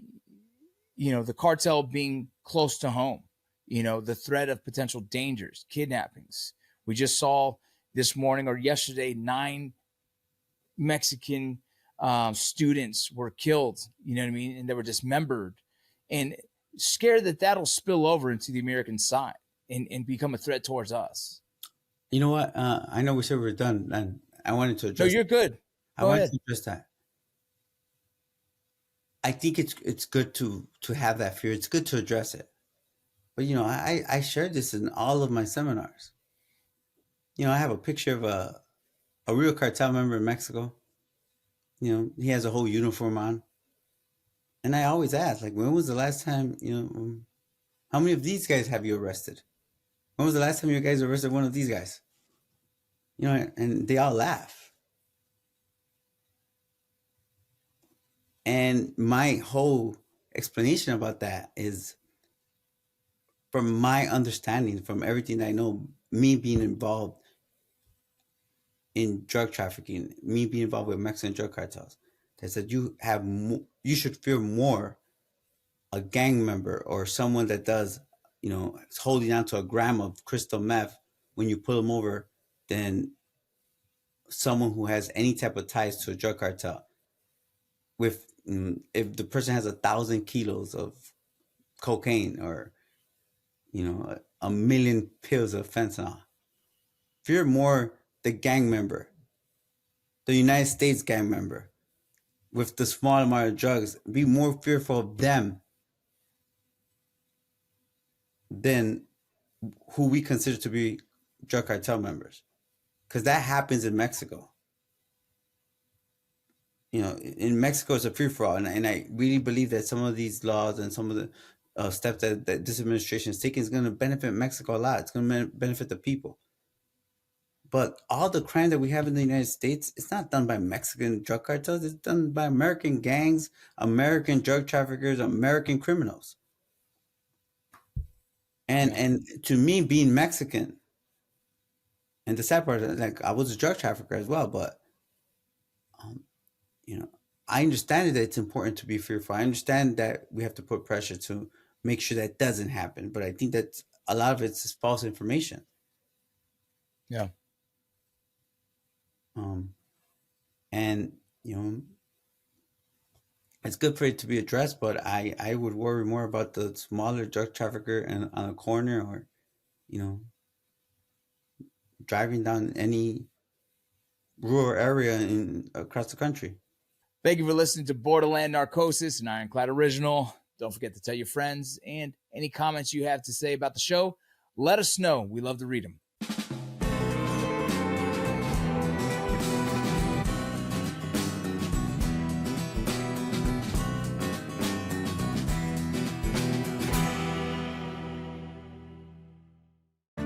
[SPEAKER 3] cartel being close to home, the threat of potential dangers, kidnappings. We just saw this morning or yesterday, 9 Mexican students were killed, and they were dismembered, and scared that that'll spill over into the American side and become a threat towards us.
[SPEAKER 1] You know what? I know we said we were done, and I wanted to address.
[SPEAKER 3] No, you're good.
[SPEAKER 1] I wanted to address that. I think it's good to have that fear. It's good to address it. But I shared this in all of my seminars. I have a picture of a real cartel member in Mexico. He has a whole uniform on. And I always ask, like, when was the last time, how many of these guys have you arrested? When was the last time you guys arrested one of these guys? And they all laugh. And my whole explanation about that is from my understanding, from everything that I know, me being involved in drug trafficking, me being involved with Mexican drug cartels, they said you should fear more a gang member or someone that does, is holding on to a gram of crystal meth when you pull them over than someone who has any type of ties to a drug cartel. If the person has 1,000 kilos of cocaine or, a million pills of fentanyl, fear more the gang member, the United States gang member with the small amount of drugs. Be more fearful of them than who we consider to be drug cartel members, because that happens in Mexico. In Mexico, it's a free for all, and I really believe that some of these laws and some of the steps that this administration is taking is going to benefit Mexico a lot. It's going to benefit the people. But all the crime that we have in the United States, it's not done by Mexican drug cartels. It's done by American gangs, American drug traffickers, American criminals. And to me, being Mexican, and the sad part, like, I was a drug trafficker as well, but I understand that it's important to be fearful. I understand that we have to put pressure to make sure that doesn't happen. But I think that a lot of it's just false information.
[SPEAKER 3] Yeah.
[SPEAKER 1] And it's good for it to be addressed, but I would worry more about the smaller drug trafficker and on a corner, or driving down any rural area across the country.
[SPEAKER 3] Thank you for listening to Borderland Narcosis, an Ironclad original. Don't forget to tell your friends, and any comments you have to say about the show, let us know. We love to read them.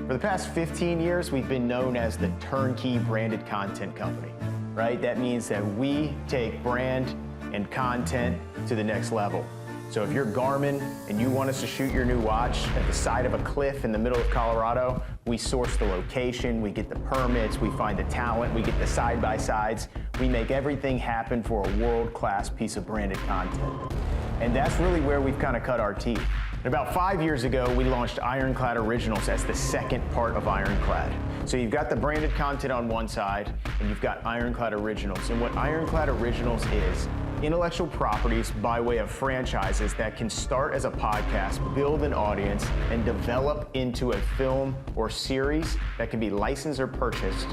[SPEAKER 4] For the past 15 years, we've been known as the turnkey branded content company, right? That means that we take brand and content to the next level. So if you're Garmin and you want us to shoot your new watch at the side of a cliff in the middle of Colorado, we source the location, we get the permits, we find the talent, we get the side-by-sides. We make everything happen for a world-class piece of branded content. And that's really where we've kind of cut our teeth. And about 5 years ago, we launched Ironclad Originals as the second part of Ironclad. So you've got the branded content on one side, and you've got Ironclad Originals. And what Ironclad Originals is, intellectual properties by way of franchises that can start as a podcast, build an audience, and develop into a film or series that can be licensed or purchased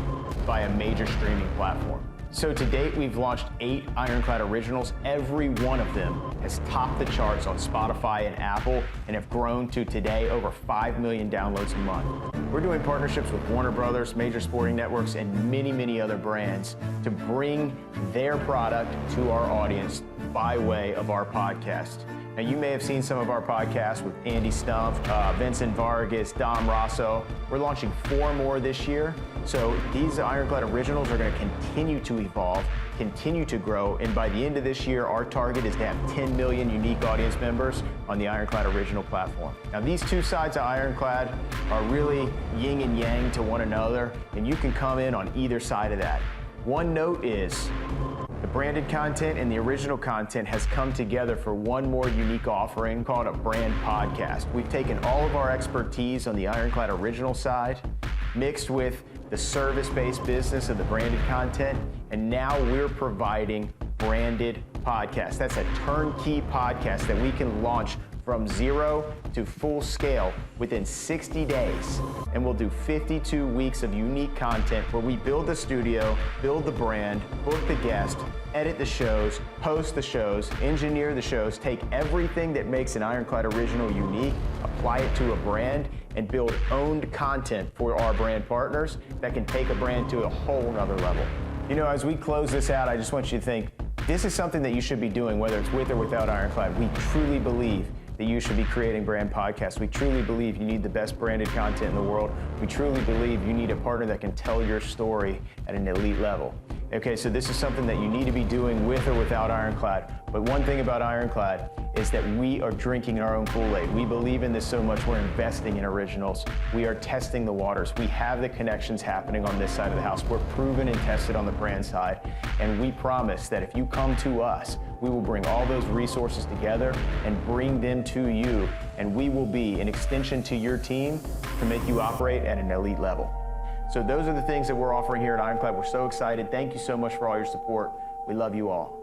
[SPEAKER 4] by a major streaming platform. So to date, we've launched 8 Ironclad Originals. Every one of them has topped the charts on Spotify and Apple and have grown to today over 5 million downloads a month. We're doing partnerships with Warner Brothers, major sporting networks, and many, many other brands to bring their product to our audience by way of our podcast. Now, you may have seen some of our podcasts with Andy Stumpf, Vincent Vargas, Dom Rosso. We're launching 4 more this year. So these Ironclad Originals are going to continue to evolve, continue to grow, and by the end of this year, our target is to have 10 million unique audience members on the Ironclad Original platform. Now, these two sides of Ironclad are really yin and yang to one another, and you can come in on either side of that. One note is, the branded content and the original content has come together for one more unique offering called a brand podcast. We've taken all of our expertise on the Ironclad Original side, mixed with the service-based business of the branded content, and now we're providing branded podcasts. That's a turnkey podcast that we can launch from zero to full scale within 60 days. And we'll do 52 weeks of unique content where we build the studio, build the brand, book the guest, edit the shows, post the shows, engineer the shows, take everything that makes an Ironclad Original unique, apply it to a brand, and build owned content for our brand partners that can take a brand to a whole nother level. As we close this out, I just want you to think, this is something that you should be doing, whether it's with or without Ironclad. We truly believe that you should be creating brand podcasts. We truly believe you need the best branded content in the world. We truly believe you need a partner that can tell your story at an elite level. Okay, so this is something that you need to be doing with or without Ironclad. But one thing about Ironclad is that we are drinking our own Kool-Aid. We believe in this so much, we're investing in originals. We are testing the waters. We have the connections happening on this side of the house. We're proven and tested on the brand side. And we promise that if you come to us, we will bring all those resources together and bring them to you. And we will be an extension to your team to make you operate at an elite level. So those are the things that we're offering here at Ironclad. We're so excited. Thank you so much for all your support. We love you all.